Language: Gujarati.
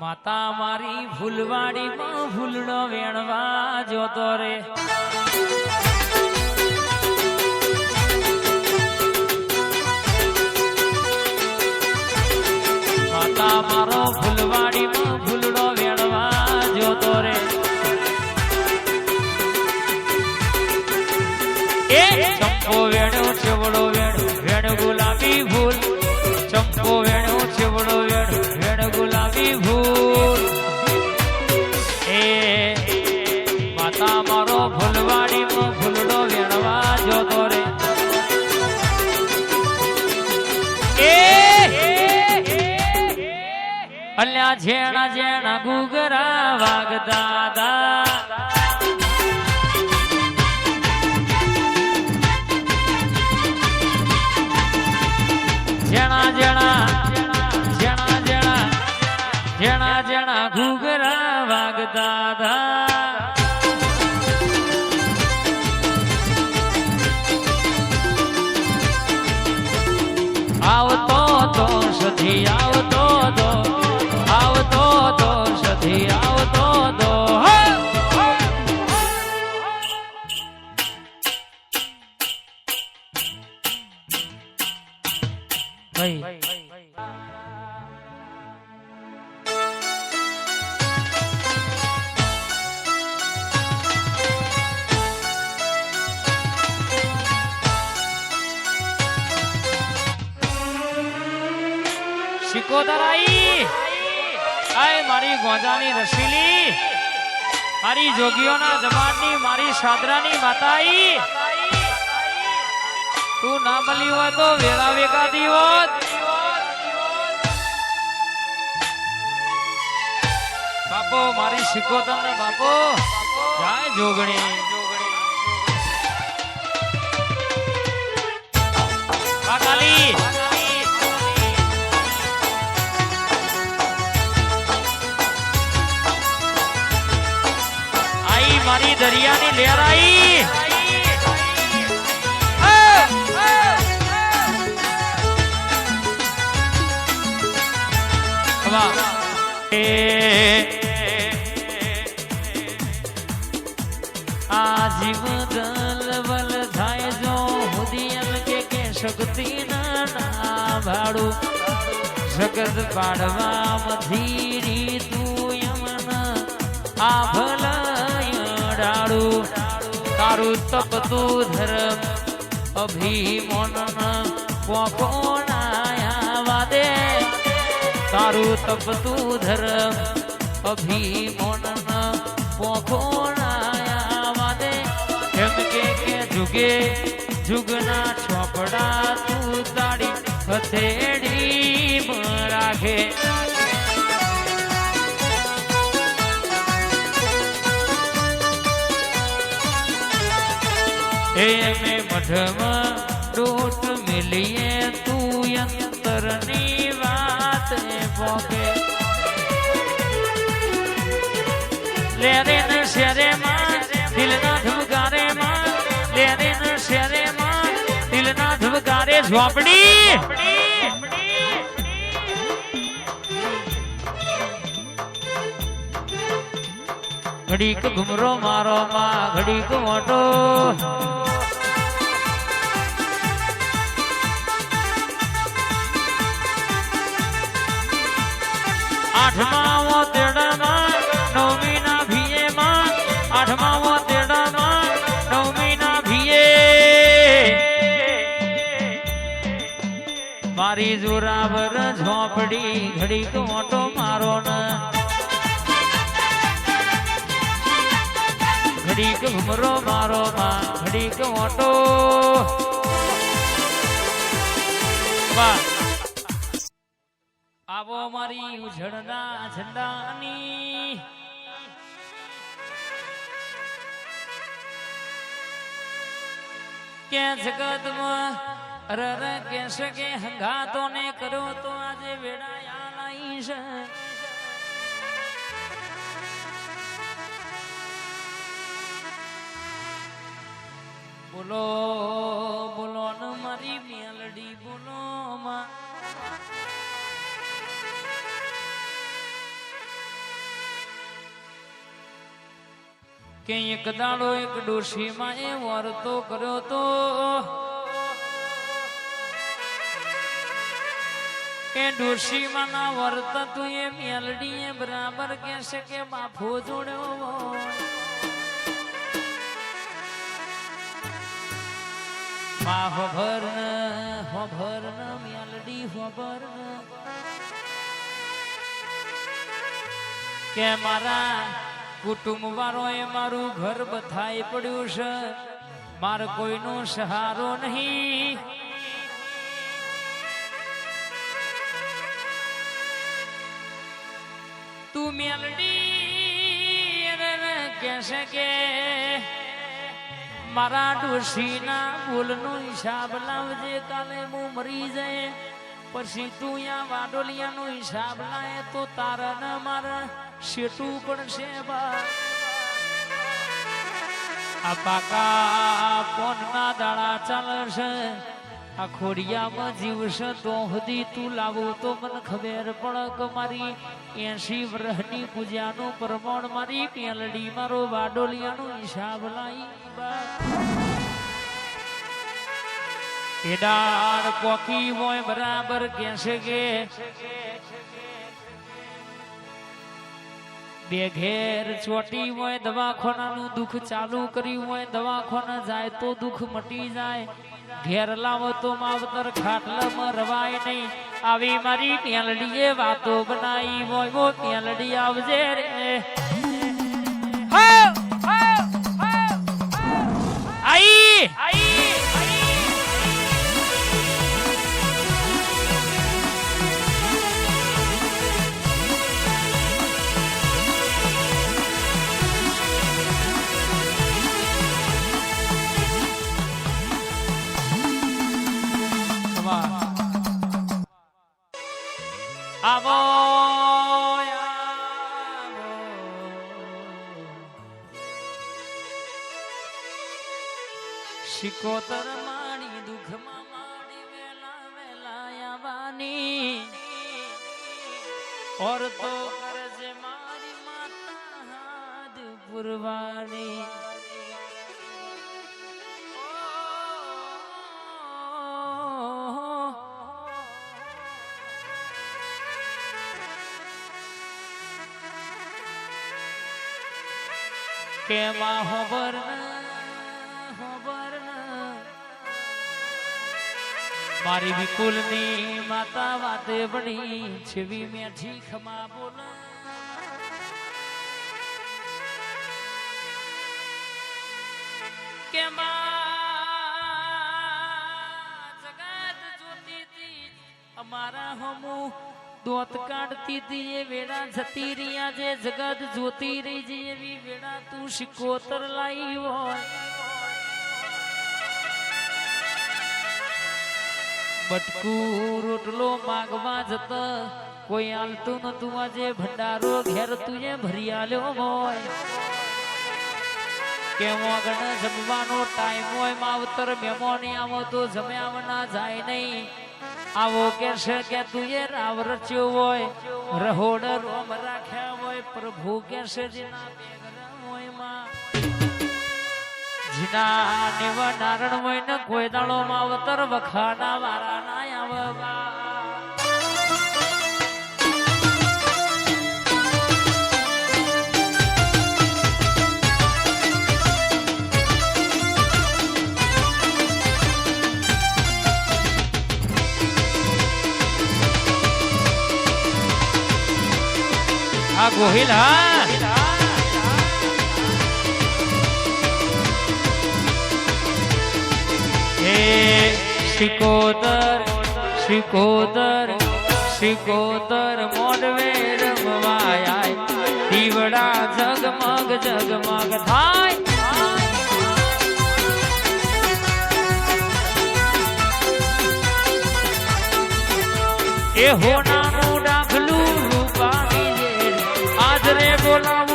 માતા મારી ફૂલવાડી માં ફૂલડો વેણવા જોતો રે માતા મારો ફૂલવાડી માં ફૂલડો વેણવા જોતો રે એ ચંપો વેણો ચેવડો વેણ વેણ ગુલાબી ફૂલ ચંપો વેણો ચેવડો વેણ વેણ ગુલાબી ફૂલ એ માતા મારો ફૂલવાડી માં ફૂલડો વેણવા જોતો રે અલ્યા ઝેણા ઝેણા ગુગરા વાગદાદા ઝેણા ઝેણા ઝેણા ઝેણા ઝેણા ઝેણા ગુગરા વાગદાદા આવતો તો સધી આવતો તો આવતો તો સધી આવતો તો ભાઈ શિકોતરાઈ આય મારી ગોજાની રસીલી મારી જોગીઓના જમાતની મારી સાદરાની માતાઈ તું ના મળી હોય તો વેળા વેગાતી હોત બાપો મારી શિકોતર ને બાપો જાય જોગણી કાલી મારી દરિયાની લહેરાઈ આ જીવ દલવલ થાય જો હુદિયમ કે શક્તિ ના ભાડું જગત પાડવા મધીરી તું યમન આ ભલાય તારું તપતું ધર્મ અભિમન પોકોનાયા વાદે તારું તપતું ધર્મ અભિમન પોકોનાયા વાદે એમ કે જુગે જુગના ચોપડા તું તારી હથેળી રાખે में मठम डोट मिलिए तू यंतरनी बात पोके ले रे न शेरे मां दिल ना धुगारे मां ले रे न शेरे मां दिल ना धुगारे झोपड़ी घड़ी को घुमरो मारो मां घड़ी को मोटो आठमावो तेड़ा नवमी ना भीए मां आठमावो तेड़ा नवमी ना भीए मारी जोरावर झोपड़ी घड़ी को मोटो मारो न घड़ी को घुमरो मारो मां घड़ी को मोटो वाह आवो मारी उझड़ना झंडानी के जगत में रर के सके हंगातो ने करो तो आज वेड़ाया नहीं से बोलो बोलो न मारी मेलडी बोलो मां કે એક દાડો એક ડોશીમાં એ વર્તો કર્યો તો એ ડોશીમાં ના વર્ત તું એ મેલડી એ બરાબર કહેશે કે બાફો જોડ્યો મા હોભર ન મેલડી હોભર કે મારા કુટુંબ વાળો એ મારું ઘર બધાઈ પડ્યું છે મારે કોઈનો સહારો નહીં તું મેલડી કહેશે કે મારા ડોશીના બોલનો હિસાબ લાવજે કાલે હું મરી જાય પછી તું યા વાડોલિયાનો હિસાબ લાય તો તારા ને મારા શેટું પડશે બા આ પાકા પોનના દાડા ચાલશે આ ખોડિયામાં જીવશે તો સુધી તું લાવું તો મને ખબર પડે કે મારી 80 વર્ષની પૂજાનું પ્રમાણ મારી પેલડી મારો વાડોલિયાનો હિસાબ લાઈ એડાર પોકી હોય બરાબર કહેશે કે બે ઘેર ચોટી હોય દવાખાનાનું દુઃખ ચાલુ કર્યું હોય દવાખાના જાય તો દુઃખ મટી જાય ઘેર લાવો તો માવતર ખાટલામાં રવાય નહીં આવી મારી પેલડીએ વાતો બનાવી હોય વો પેલડી આવજે રે આઈ આવો શિકોતર માણી દુઃખમાં માણી વેલા વેલા આવવાની ઓર તો કરજે મારી માતા હાથ પુરવાની કે માં હોબર મારી વિકુલની માતા વાતે બની છેવી મેઠી ખમા બોલ કે માં જગત જોતી હતી અમારા હમુ દોત કાઢતી હતી એ વેળા જતી રહ્યા જે જગત જોતી રહી છે એવી વેળા તું શિકોતર લાઈ હોય બટકું રોટલો માગવા જતા કોઈ આલતું નતું આજે ભંડારો ઘેર તુએ ભરી આલ્યો હોય કે મોગણ જમવાનો ટાઈમ હોય માવતર મહેમાની આવો તો જમ્યા ના જાય નહીં આવો કે છે કે તું એ રાવ રચ્યો હોય રહોડ રોમ રાખ્યા હોય પ્રભુ કે છે જીના બેગરા હોય માં જીના નિવા નારણ હોય ને કોઈ દાડો માવતર વખાના વારા ના આવવા આ ગોહિલ હા હે શિકોતર શિકોતર શિકોતર મોડવે રમવાય દીવડા જગમગ જગમગ થાય એ હોનાનું ડાખલું રૂપાની રે બોલાવો